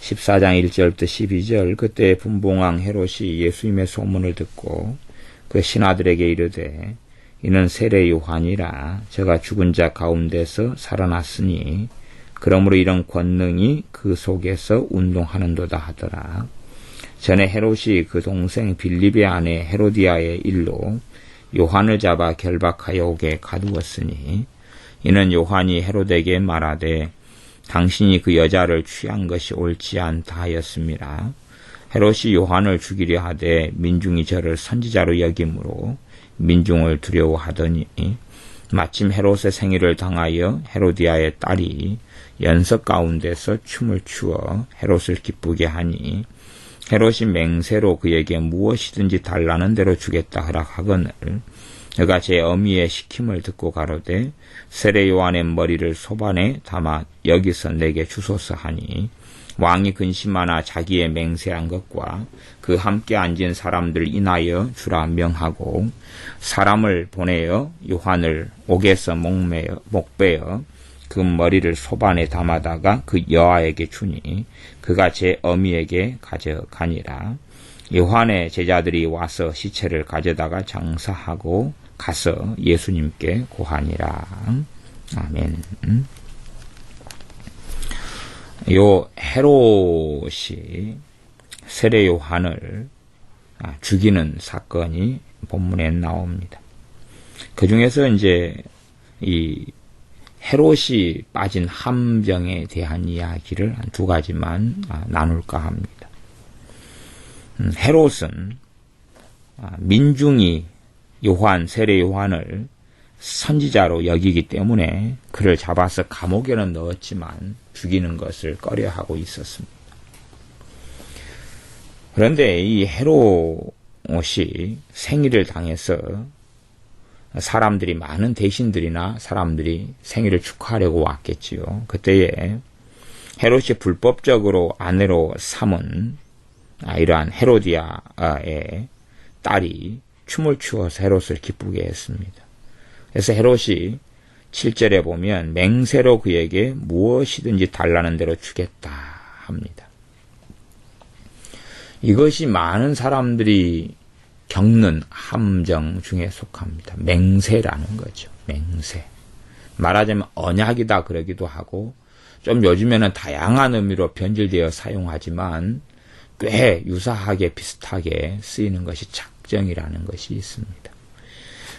14장 1절부터 12절 그때 분봉왕 헤롯이 예수님의 소문을 듣고 그 신하들에게 이르되 이는 세례 요한이라 저가 죽은 자 가운데서 살아났으니 그러므로 이런 권능이 그 속에서 운동하는도다 하더라. 전에 헤롯이 그 동생 빌립의 아내 헤로디아의 일로 요한을 잡아 결박하여 옥에 가두었으니 이는 요한이 헤롯에게 말하되 당신이 그 여자를 취한 것이 옳지 않다 하였습니다. 헤롯이 요한을 죽이려 하되 민중이 저를 선지자로 여김으로 민중을 두려워하더니 마침 헤롯의 생일을 당하여 헤로디아의 딸이 연석 가운데서 춤을 추어 헤롯을 기쁘게 하니 헤롯이 맹세로 그에게 무엇이든지 달라는 대로 주겠다 허락하거늘 그가 제 어미의 시킴을 듣고 가로되 세례 요한의 머리를 소반에 담아 여기서 내게 주소서 하니 왕이 근심하나 자기의 맹세한 것과 그 함께 앉은 사람들 인하여 주라 명하고 사람을 보내어 요한을 옥에서 목베어 그 머리를 소반에 담아다가 그 여아에게 주니 그가 제 어미에게 가져가니라. 요한의 제자들이 와서 시체를 가져다가 장사하고 가서 예수님께 고하니라. 아멘. 요 헤롯이 세례 요한을 죽이는 사건이 본문에 나옵니다. 그 중에서 이제 이 헤롯이 빠진 함정에 대한 이야기를 한 두 가지만 나눌까 합니다. 헤롯은 민중이 세례 요한을 선지자로 여기기 때문에 그를 잡아서 감옥에는 넣었지만 죽이는 것을 꺼려하고 있었습니다. 그런데 이 헤롯이 생일을 당해서 사람들이 많은 대신들이나 사람들이 생일을 축하하려고 왔겠지요. 그때에 헤롯이 불법적으로 아내로 삼은 이러한 헤로디아의 딸이 춤을 추어서 헤롯을 기쁘게 했습니다. 그래서 헤롯이 7절에 보면 맹세로 그에게 무엇이든지 달라는 대로 주겠다 합니다. 이것이 많은 사람들이 겪는 함정 중에 속합니다. 맹세라는 거죠. 맹세. 말하자면 언약이다 그러기도 하고 좀 요즘에는 다양한 의미로 변질되어 사용하지만 꽤 유사하게 비슷하게 쓰이는 것이 작정이라는 것이 있습니다.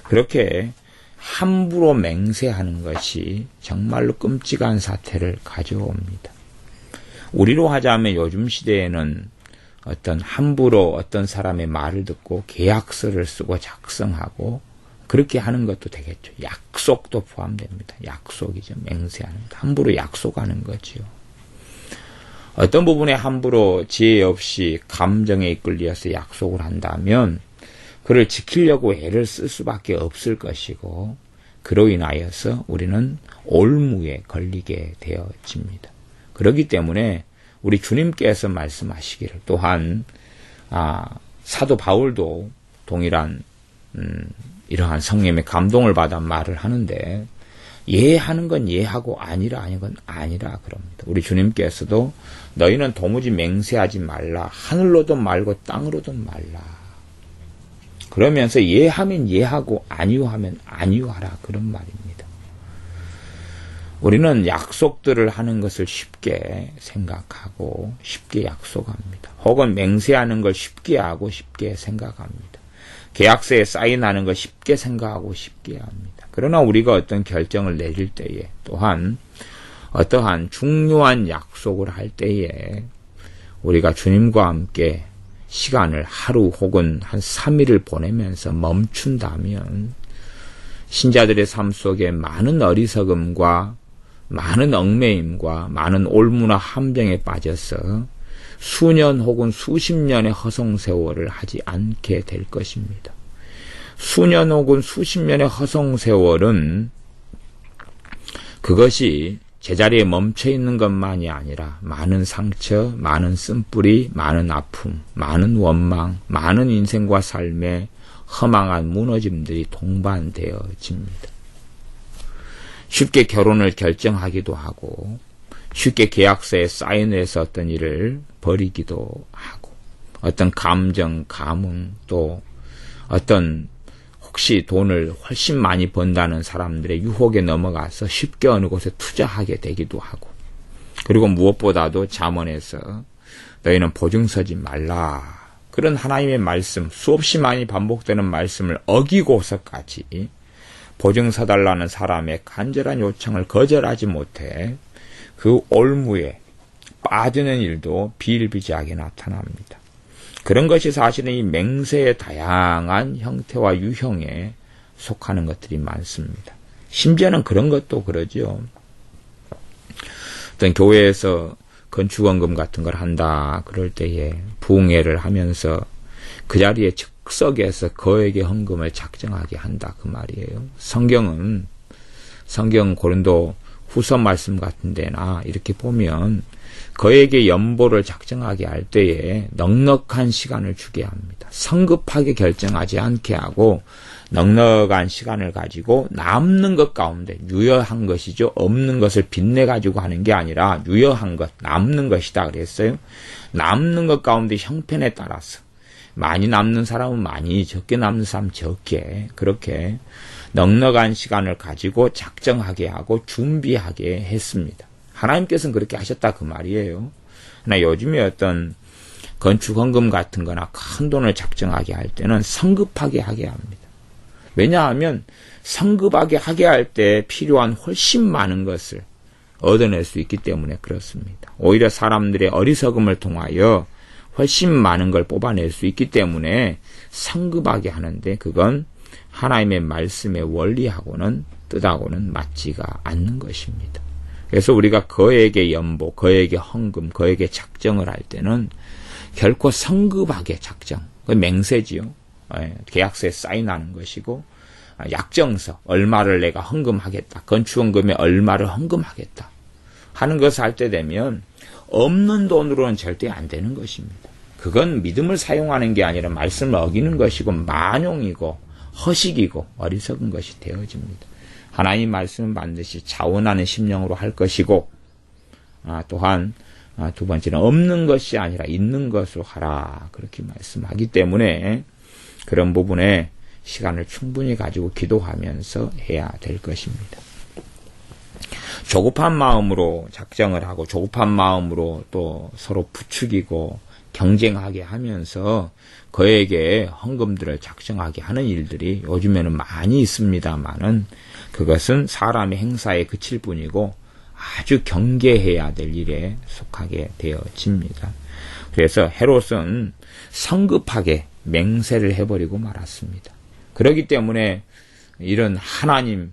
그렇게 함부로 맹세하는 것이 정말로 끔찍한 사태를 가져옵니다. 우리로 하자면 요즘 시대에는 함부로 어떤 사람의 말을 듣고 계약서를 쓰고 작성하고 그렇게 하는 것도 되겠죠. 약속도 포함됩니다. 약속이죠. 맹세하는 것. 함부로 약속하는 거지요. 어떤 부분에 함부로 지혜 없이 감정에 이끌려서 약속을 한다면 그를 지키려고 애를 쓸 수밖에 없을 것이고 그로 인하여서 우리는 올무에 걸리게 되어집니다. 그렇기 때문에 우리 주님께서 말씀하시기를 또한 사도 바울도 동일한 이러한 성령의 감동을 받아 말을 하는데 예하는 건 예하고 아니라 아닌 건 아니라 그럽니다. 우리 주님께서도 너희는 도무지 맹세하지 말라. 하늘로도 말고 땅으로도 말라. 그러면서 예하면 예하고 아니요하면 아니요하라 그런 말입니다. 우리는 약속들을 하는 것을 쉽게 생각하고 쉽게 약속합니다. 혹은 맹세하는 걸 쉽게 하고 쉽게 생각합니다. 계약서에 사인하는 걸 쉽게 생각하고 쉽게 합니다. 그러나 우리가 어떤 결정을 내릴 때에 또한 어떠한 중요한 약속을 할 때에 우리가 주님과 함께 시간을 하루 혹은 한 3일을 보내면서 멈춘다면 신자들의 삶 속에 많은 어리석음과 많은 얽매임과 많은 올무나 함정에 빠져서 수년 혹은 수십 년의 허송세월을 하지 않게 될 것입니다. 수년 혹은 수십 년의 허송세월은 그것이 제자리에 멈춰있는 것만이 아니라 많은 상처, 많은 쓴뿌리, 많은 아픔, 많은 원망, 많은 인생과 삶의 허망한 무너짐들이 동반되어집니다. 쉽게 결혼을 결정하기도 하고 쉽게 계약서에 사인해서 어떤 일을 벌이기도 하고, 어떤 감정, 감흥, 또 어떤 혹시 돈을 훨씬 많이 번다는 사람들의 유혹에 넘어가서 쉽게 어느 곳에 투자하게 되기도 하고, 그리고 무엇보다도 잠언에서 너희는 보증 서지 말라, 그런 하나님의 말씀, 수없이 많이 반복되는 말씀을 어기고서까지 보증 서달라는 사람의 간절한 요청을 거절하지 못해 그 올무에 빠지는 일도 비일비재하게 나타납니다. 그런 것이 사실은 이 맹세의 다양한 형태와 유형에 속하는 것들이 많습니다. 심지어는 그런 것도 그러죠. 어떤 교회에서 건축원금 같은 걸 한다 그럴 때에 부흥회를 하면서 그 자리에 즉석에서 거액의 헌금을 작정하게 한다 그 말이에요. 성경 고린도 후서 말씀 같은 데나 이렇게 보면 거액의 연보를 작정하게 할 때에 넉넉한 시간을 주게 합니다. 성급하게 결정하지 않게 하고 넉넉한 시간을 가지고 남는 것 가운데 유효한 것이죠. 없는 것을 빚내가지고 하는 게 아니라 유효한 것, 남는 것이다 그랬어요. 남는 것 가운데 형편에 따라서 많이 남는 사람은 많이, 적게 남는 사람은 적게, 그렇게 넉넉한 시간을 가지고 작정하게 하고 준비하게 했습니다. 하나님께서는 그렇게 하셨다 그 말이에요. 그러나 요즘에 어떤 건축헌금 같은 거나 큰 돈을 작정하게 할 때는 성급하게 하게 합니다. 왜냐하면 성급하게 하게 할 때 필요한 훨씬 많은 것을 얻어낼 수 있기 때문에 그렇습니다. 오히려 사람들의 어리석음을 통하여 훨씬 많은 걸 뽑아낼 수 있기 때문에 성급하게 하는데 그건 하나님의 말씀의 원리하고는 뜻하고는 맞지가 않는 것입니다. 그래서 우리가 거액의 연보, 거액의 헌금, 거액의 작정을 할 때는 결코 성급하게 작정, 그 맹세지요. 계약서에 사인하는 것이고, 약정서, 얼마를 내가 헌금하겠다, 건축헌금에 얼마를 헌금하겠다 하는 것을 할 때 되면 없는 돈으로는 절대 안 되는 것입니다. 그건 믿음을 사용하는 게 아니라 말씀을 어기는 것이고 만용이고 허식이고 어리석은 것이 되어집니다. 하나님 말씀은 반드시 자원하는 심령으로 할 것이고, 또한 두 번째는 없는 것이 아니라 있는 것으로 하라 그렇게 말씀하기 때문에 그런 부분에 시간을 충분히 가지고 기도하면서 해야 될 것입니다. 조급한 마음으로 작정을 하고 조급한 마음으로 또 서로 부추기고 경쟁하게 하면서 그에게 헌금들을 작정하게 하는 일들이 요즘에는 많이 있습니다만은 그것은 사람의 행사에 그칠 뿐이고 아주 경계해야 될 일에 속하게 되어집니다. 그래서 헤롯은 성급하게 맹세를 해버리고 말았습니다. 그렇기 때문에 이런 하나님의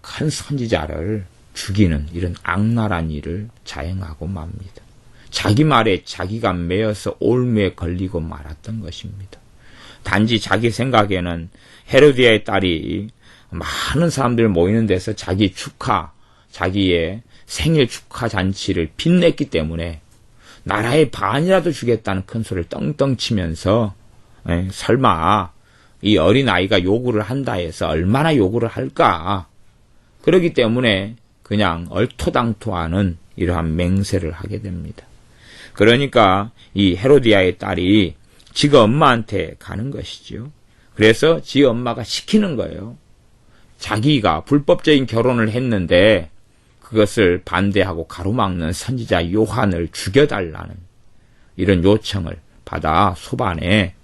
큰 선지자를 죽이는 이런 악랄한 일을 자행하고 맙니다. 자기 말에 자기가 매여서 올무에 걸리고 말았던 것입니다. 단지 자기 생각에는 헤로디아의 딸이 많은 사람들 모이는 데서 자기의 생일 축하 잔치를 빛냈기 때문에 나라의 반이라도 주겠다는 큰 소리를 떵떵 치면서 설마 이 어린아이가 요구를 한다 해서 얼마나 요구를 할까. 그렇기 때문에 그냥 얼토당토하는 이러한 맹세를 하게 됩니다. 그러니까 이 헤로디아의 딸이 지가 엄마한테 가는 것이죠. 그래서 지 엄마가 시키는 거예요. 자기가 불법적인 결혼을 했는데 그것을 반대하고 가로막는 선지자 요한을 죽여달라는 이런 요청을 받아 소반에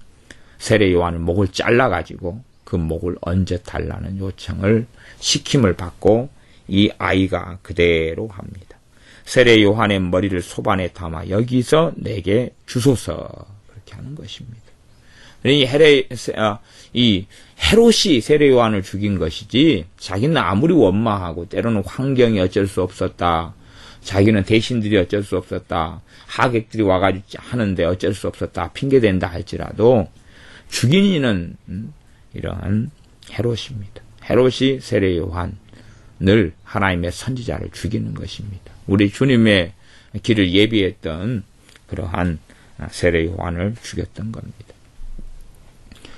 세례 요한의 목을 잘라가지고 그 목을 얹어 달라는 요청을 시킴을 받고 이 아이가 그대로 합니다. 세례 요한의 머리를 소반에 담아 여기서 내게 주소서 그렇게 하는 것입니다. 이 헤롯이 세례 요한을 죽인 것이지 자기는 아무리 원망하고 때로는 환경이 어쩔 수 없었다. 자기는 대신들이 어쩔 수 없었다. 하객들이 와가지고 하는데 어쩔 수 없었다. 핑계댄다 할지라도 죽인 이는 이러한 헤롯입니다. 헤롯이 세례 요한을 하나님의 선지자를 죽이는 것입니다. 우리 주님의 길을 예비했던 그러한 세례 요한을 죽였던 겁니다.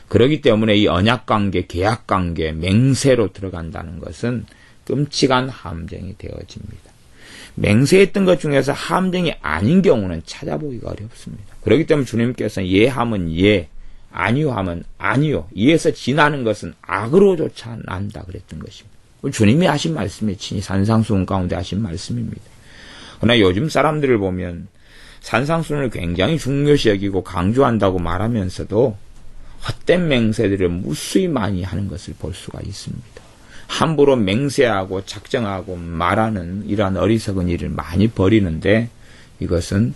그렇기 때문에 이 언약관계, 계약관계, 맹세로 들어간다는 것은 끔찍한 함정이 되어집니다. 맹세했던 것 중에서 함정이 아닌 경우는 찾아보기가 어렵습니다. 그렇기 때문에 주님께서는 예 하면 예, 아니요 하면 아니요. 이에서 지나는 것은 악으로조차 난다 그랬던 것입니다. 주님이 하신 말씀이 친히 산상수훈 가운데 하신 말씀입니다. 그러나 요즘 사람들을 보면 산상수훈을 굉장히 중요시 여기고 강조한다고 말하면서도 헛된 맹세들을 무수히 많이 하는 것을 볼 수가 있습니다. 함부로 맹세하고 작정하고 말하는 이러한 어리석은 일을 많이 벌이는데 이것은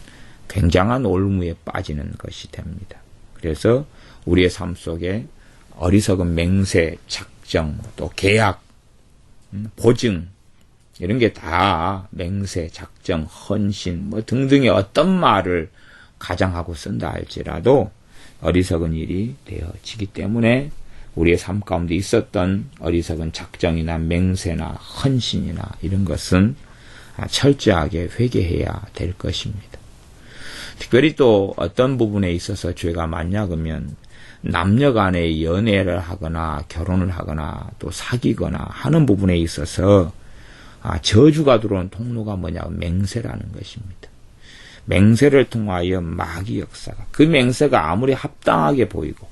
굉장한 올무에 빠지는 것이 됩니다. 그래서 우리의 삶 속에 어리석은 맹세, 작정, 또 계약, 보증 이런 게 다 맹세, 작정, 헌신 뭐 등등의 어떤 말을 가장하고 쓴다 할지라도 어리석은 일이 되어지기 때문에 우리의 삶 가운데 있었던 어리석은 작정이나 맹세나 헌신이나 이런 것은 철저하게 회개해야 될 것입니다. 특별히 또 어떤 부분에 있어서 죄가 많냐 그러면 남녀 간에 연애를 하거나 결혼을 하거나 또 사귀거나 하는 부분에 있어서 저주가 들어온 통로가 뭐냐면 맹세라는 것입니다. 맹세를 통하여 마귀 역사가 그 맹세가 아무리 합당하게 보이고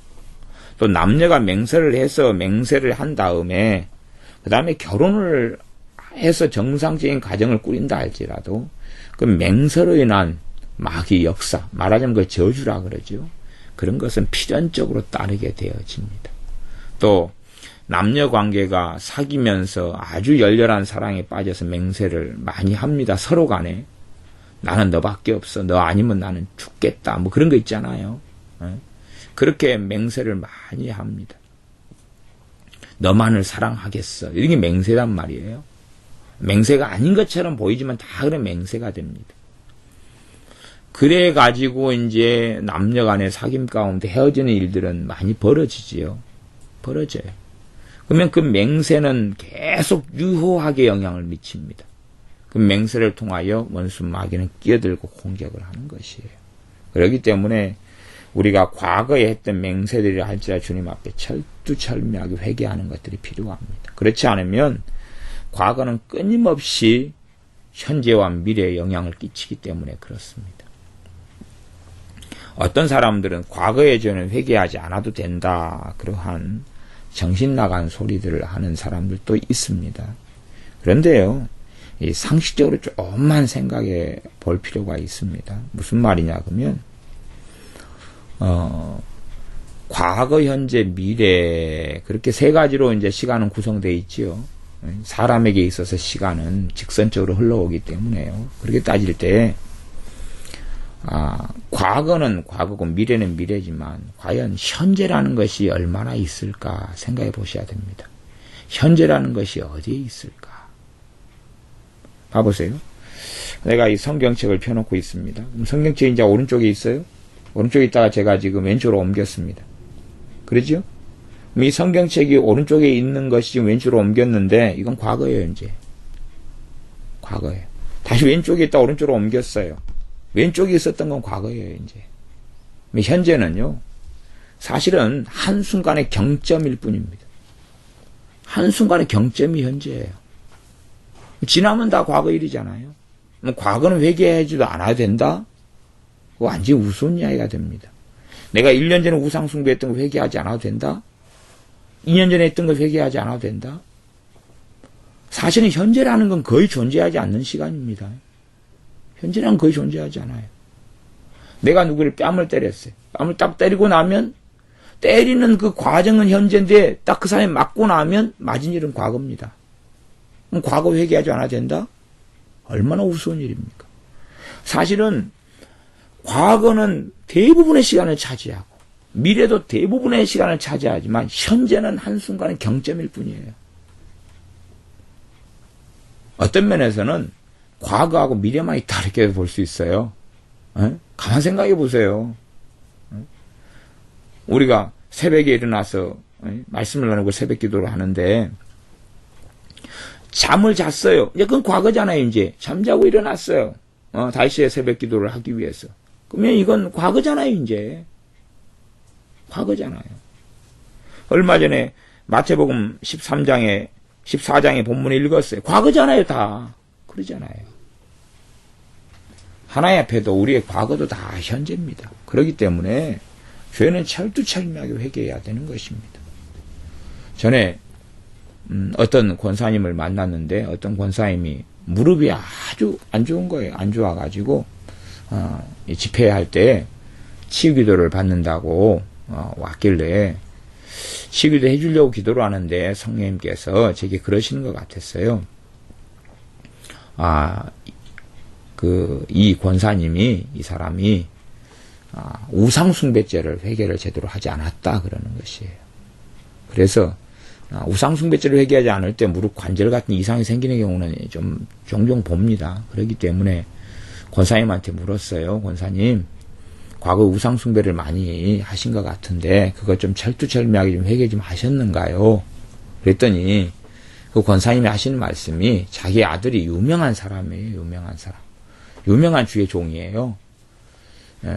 또 남녀가 맹세를 해서 맹세를 한 다음에 그 다음에 결혼을 해서 정상적인 가정을 꾸린다 할지라도 그 맹세로 인한 마귀 역사 말하자면 그 저주라 그러죠. 그런 것은 필연적으로 따르게 되어집니다. 또 남녀 관계가 사귀면서 아주 열렬한 사랑에 빠져서 맹세를 많이 합니다. 서로 간에 나는 너밖에 없어. 너 아니면 나는 죽겠다. 뭐 그런 거 있잖아요. 그렇게 맹세를 많이 합니다. 너만을 사랑하겠어. 이런 게 맹세란 말이에요. 맹세가 아닌 것처럼 보이지만 다 그런 맹세가 됩니다. 그래 가지고 이제 남녀 간의 사귐 가운데 헤어지는 일들은 많이 벌어지지요. 벌어져요. 그러면 그 맹세는 계속 유효하게 영향을 미칩니다. 그 맹세를 통하여 원수 마귀는 끼어들고 공격을 하는 것이에요. 그렇기 때문에 우리가 과거에 했던 맹세들이라 할지라도 주님 앞에 철두철미하게 회개하는 것들이 필요합니다. 그렇지 않으면 과거는 끊임없이 현재와 미래에 영향을 끼치기 때문에 그렇습니다. 어떤 사람들은 과거의 죄는 회개하지 않아도 된다. 그러한 정신 나간 소리들을 하는 사람들도 있습니다. 그런데요, 이 상식적으로 조금만 생각해 볼 필요가 있습니다. 무슨 말이냐 그러면 과거, 현재, 미래 그렇게 세 가지로 이제 시간은 구성되어 있지요. 사람에게 있어서 시간은 직선적으로 흘러오기 때문에요. 그렇게 따질 때 과거는 과거고 미래는 미래지만 과연 현재라는 것이 얼마나 있을까 생각해 보셔야 됩니다. 현재라는 것이 어디에 있을까? 봐보세요. 내가 이 성경책을 펴놓고 있습니다. 성경책이 이제 오른쪽에 있어요. 오른쪽에 있다가 제가 지금 왼쪽으로 옮겼습니다. 그러죠? 이 성경책이 오른쪽에 있는 것이 지금 왼쪽으로 옮겼는데 이건 과거예요. 이제 과거예요. 다시 왼쪽에 있다 오른쪽으로 옮겼어요. 왼쪽에 있었던 건 과거예요. 이제 현재는요, 사실은 한순간의 경점일 뿐입니다. 한순간의 경점이 현재예요. 지나면 다 과거 일이잖아요. 과거는 회개하지도 않아야 된다? 그거 완전히 우스운 이야기가 됩니다. 내가 1년 전에 우상 숭배했던 거 회개하지 않아도 된다? 2년 전에 했던 거 회개하지 않아도 된다? 사실은 현재라는 건 거의 존재하지 않는 시간입니다. 현재라는 거의 존재하지 않아요. 내가 누구를 뺨을 때렸어요. 뺨을 딱 때리고 나면 때리는 그 과정은 현재인데 딱 그 사람이 맞고 나면 맞은 일은 과거입니다. 그럼 과거 회개하지 않아도 된다? 얼마나 우스운 일입니까? 사실은 과거는 대부분의 시간을 차지하고 미래도 대부분의 시간을 차지하지만 현재는 한순간의 경점일 뿐이에요. 어떤 면에서는 과거하고 미래만이 다르게 볼 수 있어요. 가만 생각해 보세요. 우리가 새벽에 일어나서 말씀을 나누고 새벽 기도를 하는데 잠을 잤어요. 이제 그건 과거잖아요. 이제 잠자고 일어났어요. 다시 새벽 기도를 하기 위해서. 그러면 이건 과거잖아요. 이제 과거잖아요. 얼마 전에 마태복음 14장의 본문을 읽었어요. 과거잖아요. 다 그러잖아요. 하나님 앞에도 우리의 과거도 다 현재입니다. 그렇기 때문에 죄는 철두철미하게 회개해야 되는 것입니다. 전에 어떤 권사님을 만났는데 어떤 권사님이 무릎이 아주 안 좋은 거예요. 안 좋아가지고 집회할 때 치유기도를 받는다고 왔길래 치유기도 해주려고 기도를 하는데 성령님께서 제게 그러시는 것 같았어요. 이 권사님이, 이 사람이 우상숭배죄를 회개를 제대로 하지 않았다 그러는 것이에요. 그래서 우상숭배죄를 회개하지 않을 때 무릎 관절 같은 이상이 생기는 경우는 좀 종종 봅니다. 그렇기 때문에 권사님한테 물었어요. 권사님, 과거 우상숭배를 많이 하신 것 같은데 그거 좀 철두철미하게 좀 회개 좀 하셨는가요? 그랬더니 그 권사님이 하시는 말씀이 자기 아들이 유명한 사람이에요. 유명한 사람. 유명한 주의 종이에요.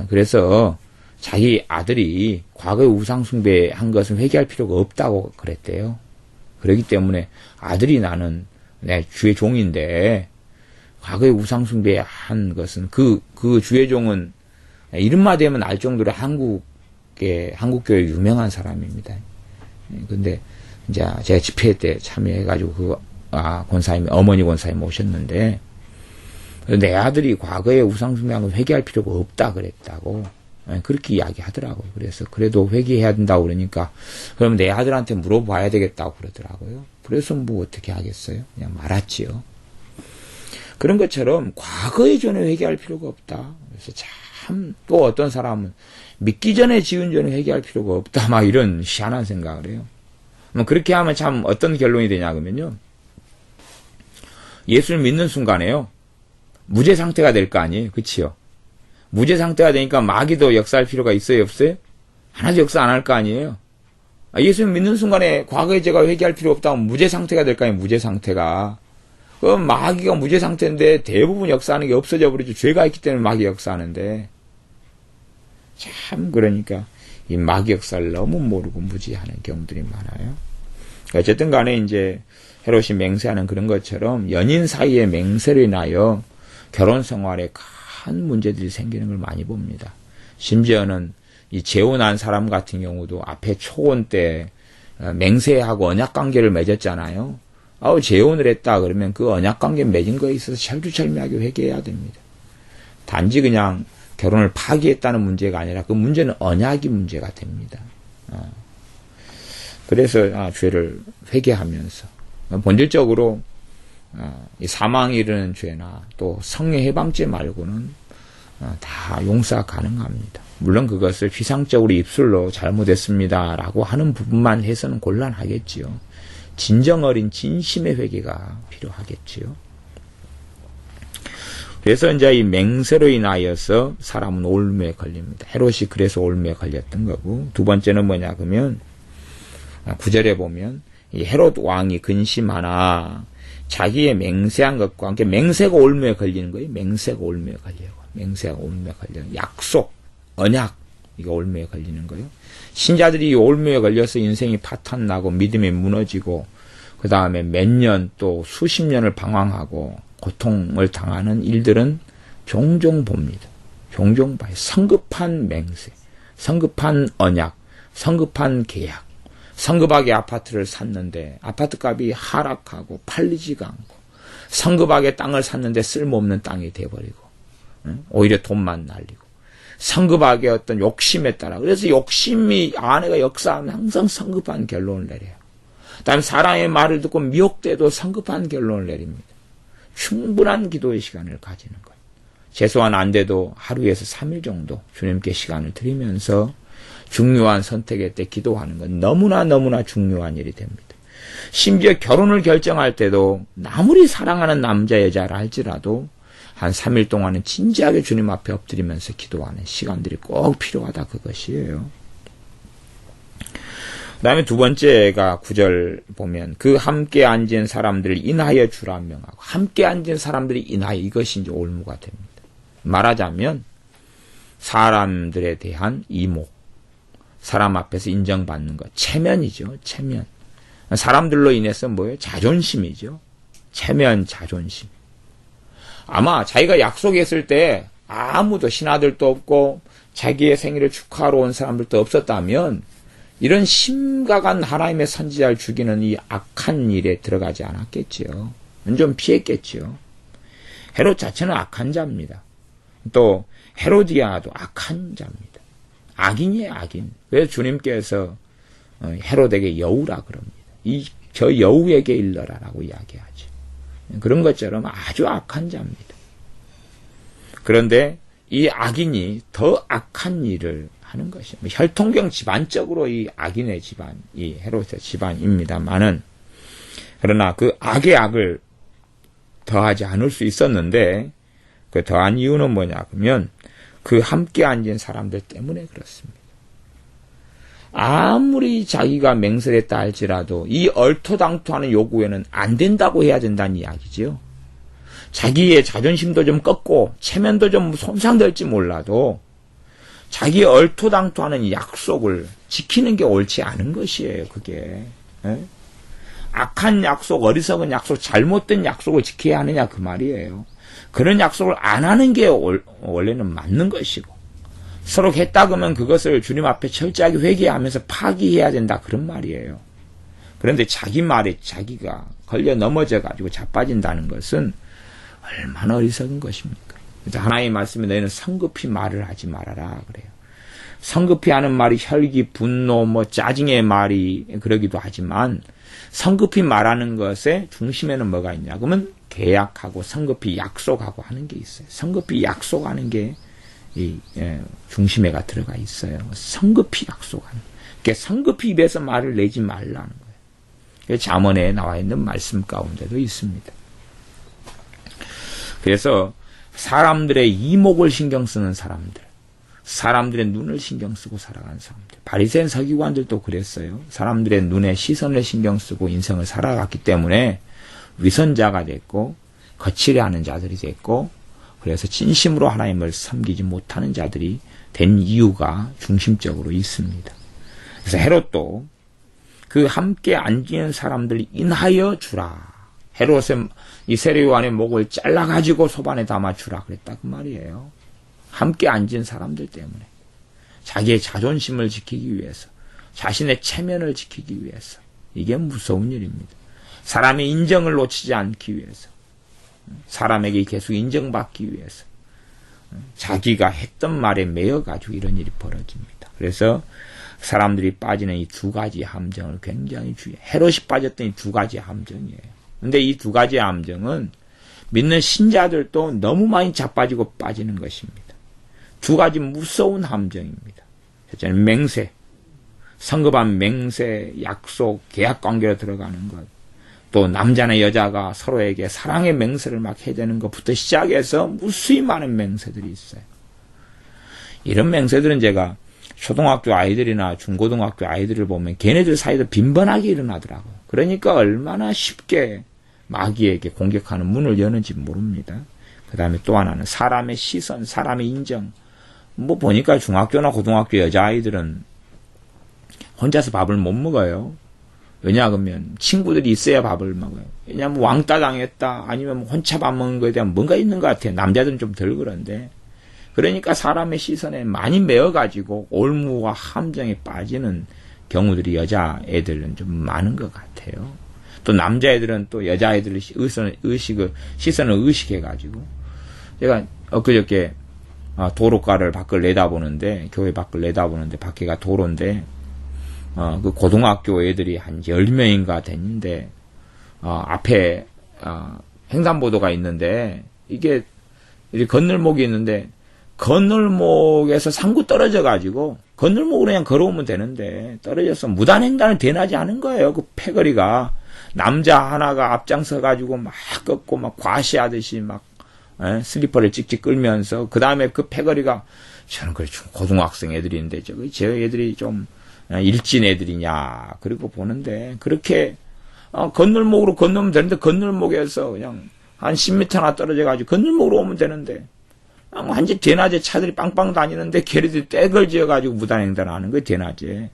그래서 자기 아들이 과거에 우상숭배한 것은 회개할 필요가 없다고 그랬대요. 그렇기 때문에 아들이 나는 내 주의 종인데 과거에 우상숭배한 것은 그 주의 종은 이름만 되면 알 정도로 한국교회 유명한 사람입니다. 근데 이제 제가 집회 때 참여해가지고 권사님, 어머니 권사님 오셨는데 내 아들이 과거에 우상숭배한 건 회개할 필요가 없다 그랬다고 그렇게 이야기하더라고요. 그래서 그래도 회개해야 된다고 그러니까 그러면 내 아들한테 물어봐야 되겠다고 그러더라고요. 그래서 뭐 어떻게 하겠어요? 그냥 말았지요. 그런 것처럼 과거의 죄는 회개할 필요가 없다. 그래서 참 또 어떤 사람은 믿기 전에 지은 죄는 회개할 필요가 없다. 막 이런 희한한 생각을 해요. 그렇게 하면 참 어떤 결론이 되냐 그러면요. 예수를 믿는 순간에요. 무죄 상태가 될 거 아니에요. 그치요? 무죄 상태가 되니까 마귀도 역사할 필요가 있어요? 없어요? 하나도 역사 안 할 거 아니에요? 예수를 믿는 순간에 과거의 죄가 회개할 필요 없다면 무죄 상태가 될 거 아니에요? 무죄 상태가. 그럼 마귀가 무죄 상태인데 대부분 역사하는 게 없어져 버리죠. 죄가 있기 때문에 마귀 역사하는데. 참 그러니까 이 마귀 역사를 너무 모르고 무지하는 경우들이 많아요. 어쨌든 간에 이제 헤롯이 맹세하는 그런 것처럼 연인 사이의 맹세로 인하여 결혼 생활에 큰 문제들이 생기는 걸 많이 봅니다. 심지어는 이 재혼한 사람 같은 경우도 앞에 초혼 때 맹세하고 언약관계를 맺었잖아요. 재혼을 했다 그러면 그 언약관계 맺은 거에 있어서 철두철미하게 회개해야 됩니다. 단지 그냥 결혼을 파기했다는 문제가 아니라 그 문제는 언약이 문제가 됩니다. 그래서 죄를 회개하면서 본질적으로 이 사망에 이르는 죄나 또 성령 해방죄 말고는 다 용서가 가능합니다. 물론 그것을 피상적으로 입술로 잘못했습니다라고 하는 부분만 해서는 곤란하겠지요. 진정 어린 진심의 회개가 필요하겠지요. 그래서 이제 이 맹세로 인하여서 사람은 올무에 걸립니다. 헤롯이 그래서 올무에 걸렸던 거고, 두 번째는 뭐냐 그러면 9절에 보면 이 헤롯 왕이 근심하나 자기의 맹세한 것과 함께 맹세가 올무에 걸리는 거예요. 맹세가 올무에 걸려요. 맹세가 올무에 걸려요. 약속, 언약, 이거 올무에 걸리는 거예요. 신자들이 이 올무에 걸려서 인생이 파탄나고 믿음이 무너지고 그 다음에 몇 년 또 수십 년을 방황하고 고통을 당하는 일들은 종종 봅니다. 종종 봐요. 성급한 맹세, 성급한 언약, 성급한 계약. 성급하게 아파트를 샀는데 아파트 값이 하락하고 팔리지가 않고, 성급하게 땅을 샀는데 쓸모없는 땅이 돼버리고, 오히려 돈만 날리고, 성급하게 어떤 욕심에 따라, 그래서 욕심이 아내가 역사하면 항상 성급한 결론을 내려요. 다음 사람의 말을 듣고 미혹돼도 성급한 결론을 내립니다. 충분한 기도의 시간을 가지는 거예요. 최소한 안 돼도 하루에서 3일 정도 주님께 시간을 드리면서 중요한 선택의 때 기도하는 건 너무나 중요한 일이 됩니다. 심지어 결혼을 결정할 때도 아무리 사랑하는 남자 여자라 할지라도 한 3일 동안은 진지하게 주님 앞에 엎드리면서 기도하는 시간들이 꼭 필요하다, 그것이에요. 그 다음에 두 번째가 9절 보면 그 함께 앉은 사람들을 인하여 주라 명하고, 함께 앉은 사람들이 인하여, 이것이 이제 올무가 됩니다. 말하자면 사람들에 대한 이목, 사람 앞에서 인정받는 것, 체면이죠. 체면. 사람들로 인해서 뭐예요? 자존심이죠. 체면, 자존심. 아마 자기가 약속했을 때 아무도 신하들도 없고 자기의 생일을 축하하러 온 사람들도 없었다면 이런 심각한 하나님의 선지자를 죽이는 이 악한 일에 들어가지 않았겠지요. 좀 피했겠지요. 헤롯 자체는 악한 자입니다. 또 헤로디아도 악한 자입니다. 악인이에요, 악인. 그래서 주님께서 헤롯에게 여우라 그럽니다. 저 여우에게 일러라라고 이야기하죠. 그런 것처럼 아주 악한 자입니다. 그런데 이 악인이 더 악한 일을 하는 것이죠. 혈통경 집안적으로 이 악인의 집안, 이 헤롯의 집안입니다만은, 그러나 그 악의 악을 더하지 않을 수 있었는데, 그 더한 이유는 뭐냐 그러면 그 함께 앉은 사람들 때문에 그렇습니다. 아무리 자기가 맹세했다 할지라도 이 얼토당토하는 요구에는 안 된다고 해야 된다는 이야기죠. 자기의 자존심도 좀 꺾고 체면도 좀 손상될지 몰라도 자기의 얼토당토하는 약속을 지키는 게 옳지 않은 것이에요. 그게. 악한 약속, 어리석은 약속, 잘못된 약속을 지켜야 하느냐 그 말이에요. 그런 약속을 안 하는 게 원래는 맞는 것이고, 서로 했다 그러면 그것을 주님 앞에 철저하게 회개하면서 파기해야 된다 그런 말이에요. 그런데 자기 말에 자기가 걸려 넘어져 가지고 자빠진다는 것은 얼마나 어리석은 것입니까? 그래서 하나님의 말씀에 너희는 성급히 말을 하지 말아라 그래요. 성급히 하는 말이 혈기, 분노, 짜증의 말이 그러기도 하지만 성급히 말하는 것의 중심에는 뭐가 있냐 그러면 계약하고 성급히 약속하고 하는 게 있어요. 성급히 약속하는 게 중심에가 들어가 있어요. 성급히 약속하는. 그러니까 성급히 입에서 말을 내지 말라는 거예요. 잠언에 나와 있는 말씀 가운데도 있습니다. 그래서 사람들의 이목을 신경 쓰는 사람들, 사람들의 눈을 신경 쓰고 살아가는 사람들, 바리새인 서기관들도 그랬어요. 사람들의 눈에 시선을 신경 쓰고 인생을 살아갔기 때문에 위선자가 됐고 거칠어하는 자들이 됐고, 그래서 진심으로 하나님을 섬기지 못하는 자들이 된 이유가 중심적으로 있습니다. 그래서 헤롯도 그 함께 앉은 사람들 인하여 주라. 헤롯의 이 세례 요한의 목을 잘라가지고 소반에 담아주라 그랬다 그 말이에요. 함께 앉은 사람들 때문에 자기의 자존심을 지키기 위해서, 자신의 체면을 지키기 위해서. 이게 무서운 일입니다. 사람의 인정을 놓치지 않기 위해서, 사람에게 계속 인정받기 위해서 자기가 했던 말에 매여가지고 이런 일이 벌어집니다. 그래서 사람들이 빠지는 이 두 가지 함정을 굉장히 주의해요. 헤롯이 빠졌던 이 두 가지 함정이에요. 근데 이 두 가지 함정은 믿는 신자들도 너무 많이 자빠지고 빠지는 것입니다. 두 가지 무서운 함정입니다. 첫째는 맹세, 성급한 맹세, 약속, 계약 관계로 들어가는 것. 또 남자나 여자가 서로에게 사랑의 맹세를 막 해야 되는 것부터 시작해서 무수히 많은 맹세들이 있어요. 이런 맹세들은 제가 초등학교 아이들이나 중고등학교 아이들을 보면 걔네들 사이도 빈번하게 일어나더라고요. 그러니까 얼마나 쉽게 마귀에게 공격하는 문을 여는지 모릅니다. 그 다음에 또 하나는 사람의 시선, 사람의 인정. 보니까 중학교나 고등학교 여자아이들은 혼자서 밥을 못 먹어요. 왜냐 그러면 친구들이 있어야 밥을 먹어요. 왜냐하면 왕따 당했다 아니면 혼자 밥 먹는 거에 대한 뭔가 있는 것 같아요. 남자들은 좀 덜 그런데. 그러니까 사람의 시선에 많이 매어가지고 올무와 함정에 빠지는 경우들이 여자애들은 좀 많은 것 같아요. 또 남자애들은 또 여자애들의 시선을 의식해가지고, 제가 엊그저께 도로가를 밖을 내다보는데, 교회 밖을 내다보는데 밖에가 도로인데, 그 고등학교 애들이 한 10명인가 됐는데, 앞에 횡단보도가 있는데, 이게 건널목이 있는데, 건널목에서 상구 떨어져가지고 건널목으로 그냥 걸어오면 되는데 떨어져서 무단횡단을 대낮에 하는 거예요. 그 패거리가 남자 하나가 앞장서가지고 막 꺾고 막 과시하듯이 막 슬리퍼를 찍찍 끌면서, 그 다음에 그 패거리가, 저는 그래 고등학생 애들인데 저 애들이 좀 일진 애들이냐 그리고 보는데, 그렇게 건널목으로 건너면 되는데 건널목에서 그냥 한 10m나 떨어져가지고 건널목으로 오면 되는데 완전 대낮에 차들이 빵빵 다니는데 걔네들이 떼걸 지어가지고 무단횡단하는 거예요, 대낮에.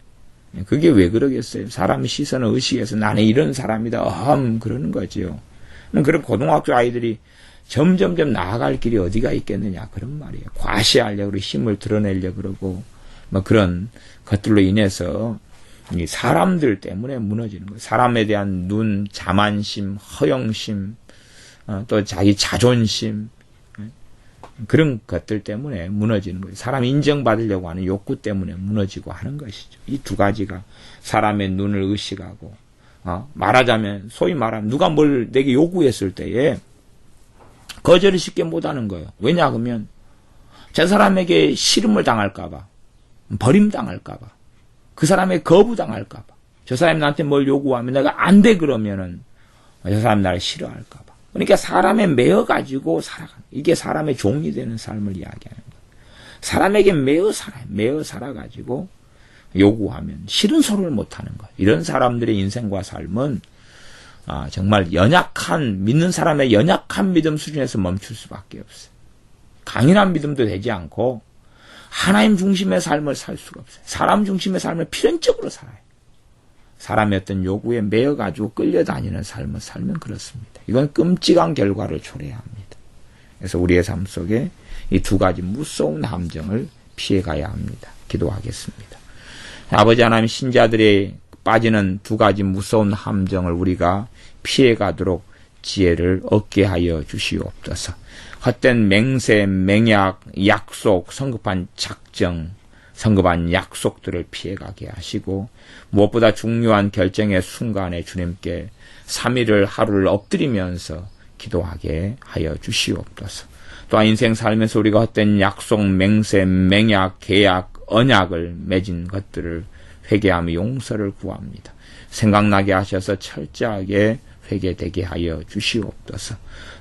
그게 왜 그러겠어요? 사람의 시선을 의식해서 나는 이런 사람이다, 그러는 거죠. 그런 고등학교 아이들이 점점점 나아갈 길이 어디가 있겠느냐 그런 말이에요. 과시하려고 그러고 힘을 드러내려고 그러고 뭐 그런 것들로 인해서 이 사람들 때문에 무너지는 거예요. 사람에 대한 눈, 자만심, 허영심, 또 자기 자존심 그런 것들 때문에 무너지는 거예요. 사람 인정받으려고 하는 욕구 때문에 무너지고 하는 것이죠. 이 두 가지가 사람의 눈을 의식하고 말하자면 소위 말하면 누가 뭘 내게 요구했을 때에 거절을 쉽게 못하는 거예요. 왜냐하면 저 사람에게 싫음을 당할까 봐, 버림당할까 봐, 그 사람에게 거부당할까 봐, 저 사람이 나한테 뭘 요구하면 내가 안 돼 그러면은 저 사람이 나를 싫어할까 봐. 그러니까 사람에 매여가지고 살아가는, 이게 사람의 종이 되는 삶을 이야기하는 거예요. 사람에게 매여 살아가지고 요구하면 싫은 소리를 못하는 거예요. 이런 사람들의 인생과 삶은 정말 믿는 사람의 연약한 믿음 수준에서 멈출 수밖에 없어요. 강인한 믿음도 되지 않고 하나님 중심의 삶을 살 수가 없어요. 사람 중심의 삶을 필연적으로 살아요. 사람의 어떤 요구에 매여가지고 끌려다니는 삶을 살면 그렇습니다. 이건 끔찍한 결과를 초래해야 합니다. 그래서 우리의 삶 속에 이 두 가지 무서운 함정을 피해가야 합니다. 기도하겠습니다. 아버지 하나님, 신자들이 빠지는 두 가지 무서운 함정을 우리가 피해가도록 지혜를 얻게 하여 주시옵소서. 헛된 맹세, 맹약, 약속, 성급한 작정, 성급한 약속들을 피해가게 하시고 무엇보다 중요한 결정의 순간에 주님께 3일을 하루를 엎드리면서 기도하게 하여 주시옵소서. 또한 인생 살면서 우리가 헛된 약속, 맹세, 맹약, 계약, 언약을 맺은 것들을 회개하며 용서를 구합니다. 생각나게 하셔서 철저하게 회개되게 하여 주시옵소서.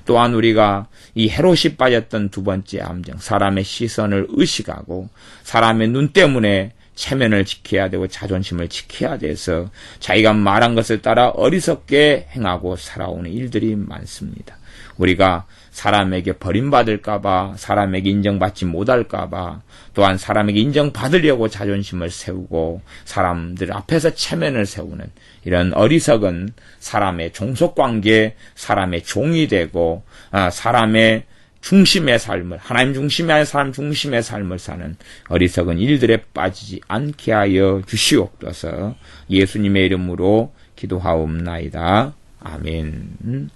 또한 우리가 이 헤롯이 빠졌던 두 번째 함정, 사람의 시선을 의식하고 사람의 눈 때문에 체면을 지켜야 되고 자존심을 지켜야 돼서 자기가 말한 것을 따라 어리석게 행하고 살아오는 일들이 많습니다. 우리가 사람에게 버림받을까봐, 사람에게 인정받지 못할까봐, 또한 사람에게 인정받으려고 자존심을 세우고 사람들 앞에서 체면을 세우는 이런 어리석은 사람의 종속관계, 사람의 종이 되고 사람의 중심의 삶을, 하나님 중심의 사람 중심의 삶을 사는 어리석은 일들에 빠지지 않게 하여 주시옵소서. 예수님의 이름으로 기도하옵나이다. 아멘.